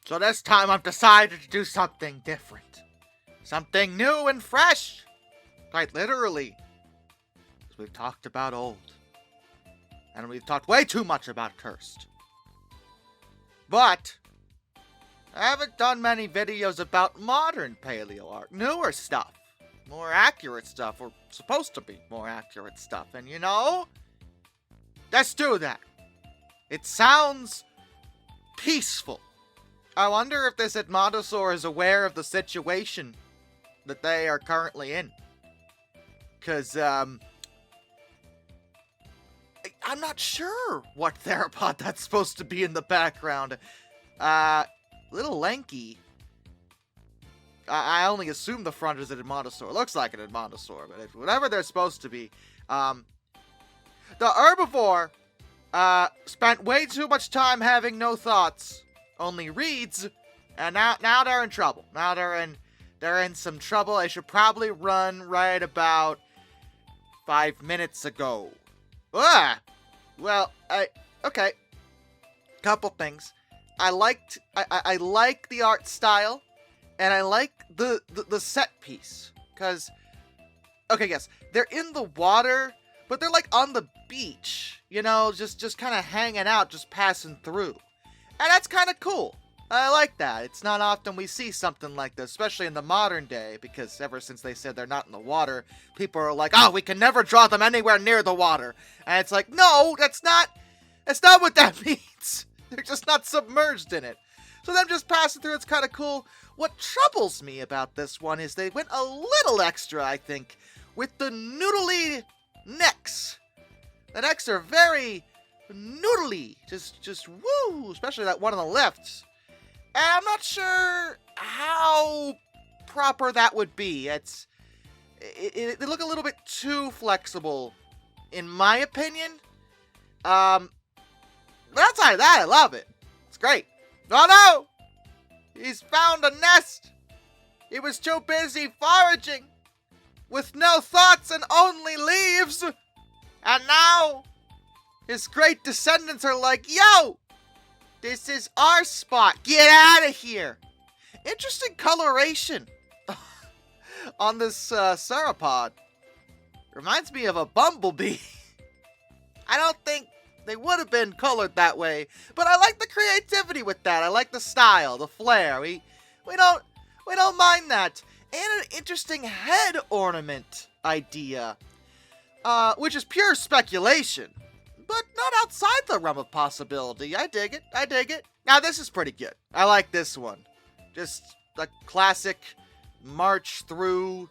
So this time I've decided to do something different. Something new and fresh. Quite literally. Because we've talked about old. And we've talked way too much about cursed. But I haven't done many videos about modern paleo art. Newer stuff. More accurate stuff. Or supposed to be more accurate stuff. And you know, let's do that. It sounds peaceful. I wonder if this Edmontosaur is aware of the situation that they are currently in. Because, I'm not sure what theropod that's supposed to be in the background. Little lanky. I only assume the front is an Edmontosaur. Looks like an Edmontosaur, but whatever they're supposed to be. The herbivore, spent way too much time having no thoughts. Only reads, and now they're in trouble. Now they're in some trouble. I should probably run right about 5 minutes ago. Well, okay. Couple things. I like the art style, and I like the set piece. Cause, okay, yes, they're in the water, but they're like on the beach. You know, just kind of hanging out, just passing through. And that's kind of cool. I like that. It's not often we see something like this, especially in the modern day, because ever since they said they're not in the water, people are like, oh, we can never draw them anywhere near the water. And it's like, no, that's not what that means. They're just not submerged in it. So them just passing through, it's kind of cool. What troubles me about this one is they went a little extra, I think, with the noodly necks. The necks are very noodly, just woo, especially that one on the left. And I'm not sure how proper that would be. They look a little bit too flexible, in my opinion. But outside of that, I love it. It's great. Oh no! He's found a nest. He was too busy foraging, with no thoughts and only leaves. And now his great descendants are like, yo, this is our spot. Get out of here. Interesting coloration on this Sauropod. Reminds me of a bumblebee. I don't think they would have been colored that way, but I like the creativity with that. I like the style, the flair. We don't mind that. And an interesting head ornament idea, which is pure speculation. But not outside the realm of possibility. I dig it. Now, this is pretty good. I like this one. Just a classic march through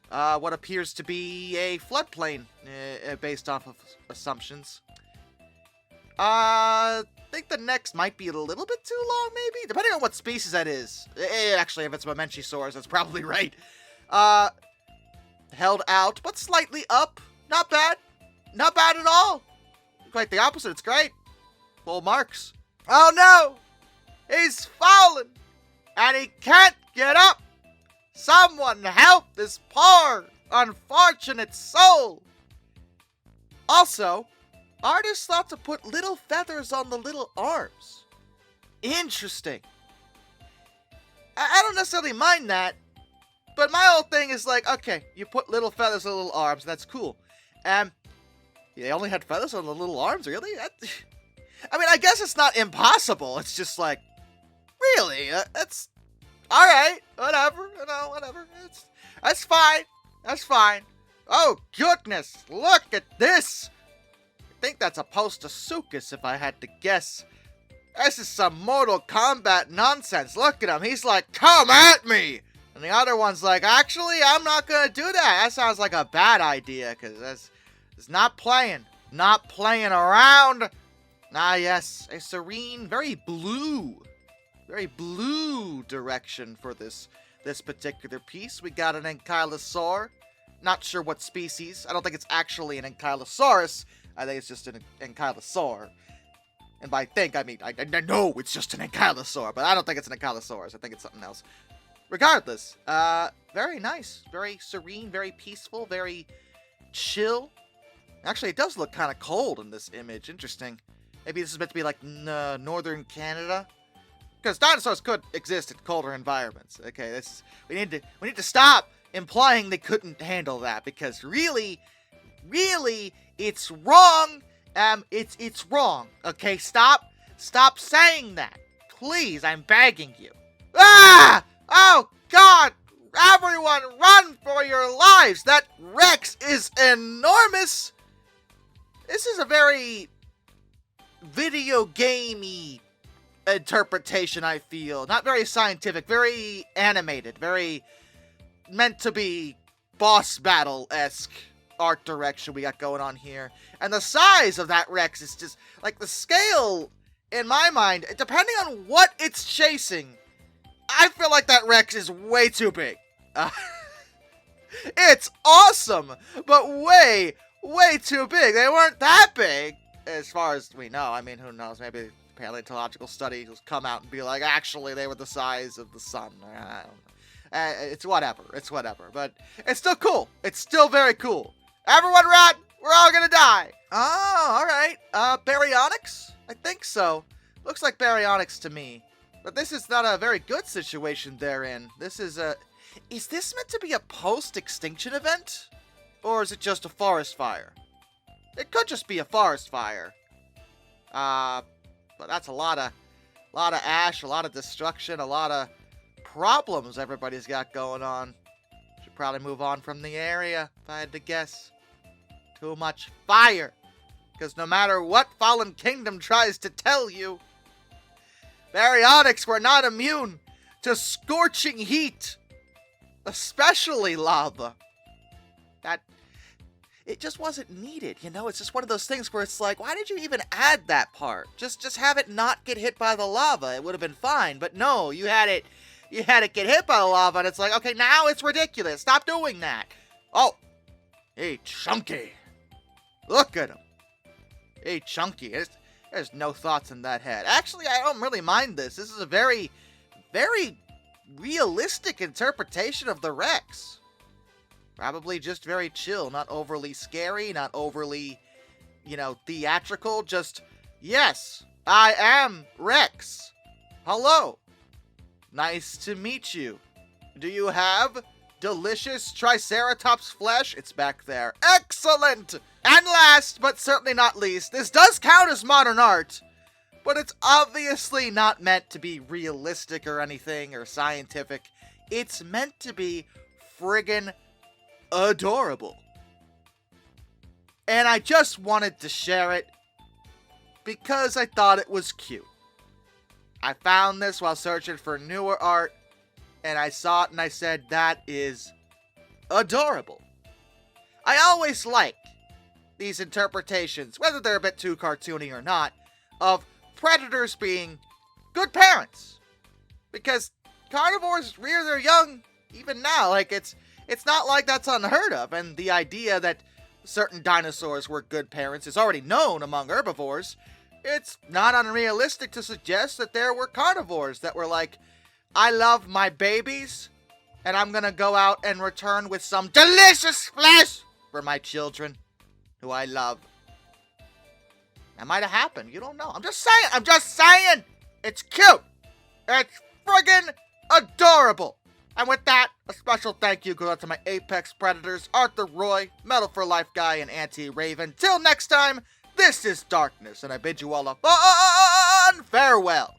what appears to be a floodplain based off of assumptions. I think the next might be a little bit too long, maybe? Depending on what species that is. Actually, if it's Mamenchisaurus, that's probably right. Held out, but slightly up. Not bad. Not bad at all. Quite the opposite. It's great. Full marks. Oh no! He's fallen! And he can't get up! Someone help this poor, unfortunate soul! Also, artists thought to put little feathers on the little arms. Interesting. I don't necessarily mind that, but my whole thing is like, okay, you put little feathers on little arms, that's cool. They only had feathers on the little arms, really? I mean, I guess it's not impossible. It's just like, really? That's alright. Whatever. Whatever. That's fine. That's fine. Oh, goodness. Look at this. I think that's a Postosuchus, if I had to guess. This is some Mortal Kombat nonsense. Look at him. He's like, come at me. And the other one's like, actually, I'm not going to do that. That sounds like a bad idea, because that's... It's not playing around. Ah, yes, a serene, very blue direction for this particular piece. We got an Ankylosaur. Not sure what species. I don't think it's actually an Ankylosaurus. I think it's just an Ankylosaur. And by think, I mean, I know it's just an Ankylosaur, but I don't think it's an Ankylosaurus. I think it's something else. Regardless, very nice, very serene, very peaceful, very chill. Actually, it does look kind of cold in this image. Interesting. Maybe this is meant to be like northern Canada. Because dinosaurs could exist in colder environments. Okay, we need to stop implying they couldn't handle that, because really, it's wrong. It's wrong. Okay, stop saying that, please. I'm begging you. Ah! Oh God! Everyone, run for your lives! That Rex is enormous. This is a very video gamey interpretation, I feel. Not very scientific, very animated, very meant to be boss battle-esque art direction we got going on here. And the size of that Rex is just, like, the scale, in my mind, depending on what it's chasing, I feel like that Rex is way too big. It's awesome, but way too big. They weren't that big, as far as we know. I mean, who knows? Maybe paleontological studies will come out and be like, actually, they were the size of the sun. I don't know. It's whatever. But it's still cool. It's still very cool. Everyone run! We're all gonna die! Oh, alright. Baryonyx? I think so. Looks like Baryonyx to me. But this is not a very good situation they're in. This is a... Is this meant to be a post-extinction event? Or is it just a forest fire? It could just be a forest fire. But that's a lot of ash, a lot of destruction, a lot of problems everybody's got going on. Should probably move on from the area, if I had to guess. Too much fire. Because no matter what Fallen Kingdom tries to tell you, Baryonyx were not immune to scorching heat. Especially lava. It just wasn't needed, you know? It's just one of those things where it's like, why did you even add that part? Just have it not get hit by the lava. It would have been fine. But no, you had it get hit by the lava, and it's like, okay, now it's ridiculous. Stop doing that. Oh, hey, Chunky. Look at him. Hey, Chunky. There's no thoughts in that head. Actually, I don't really mind this. This is a very, very realistic interpretation of the Rex. Probably just very chill, not overly scary, not overly, theatrical. Just, yes, I am Rex. Hello. Nice to meet you. Do you have delicious Triceratops flesh? It's back there. Excellent! And last, but certainly not least, this does count as modern art, but it's obviously not meant to be realistic or anything, or scientific. It's meant to be friggin' adorable. And I just wanted to share it because I thought it was cute. I found this while searching for newer art, and I saw it and I said, that is adorable. I always like these interpretations, whether they're a bit too cartoony or not, of predators being good parents. Because carnivores rear their young even now. Like, it's not like that's unheard of, and the idea that certain dinosaurs were good parents is already known among herbivores. It's not unrealistic to suggest that there were carnivores that were like, I love my babies, and I'm gonna go out and return with some delicious flesh for my children, who I love. That might have happened. You don't know. I'm just saying! It's cute! It's friggin' adorable! And with that, a special thank you goes out to my apex predators, Arthur Roy, Metal for Life Guy, and Anti-Raven. Till next time, this is Darkness, and I bid you all a fun farewell.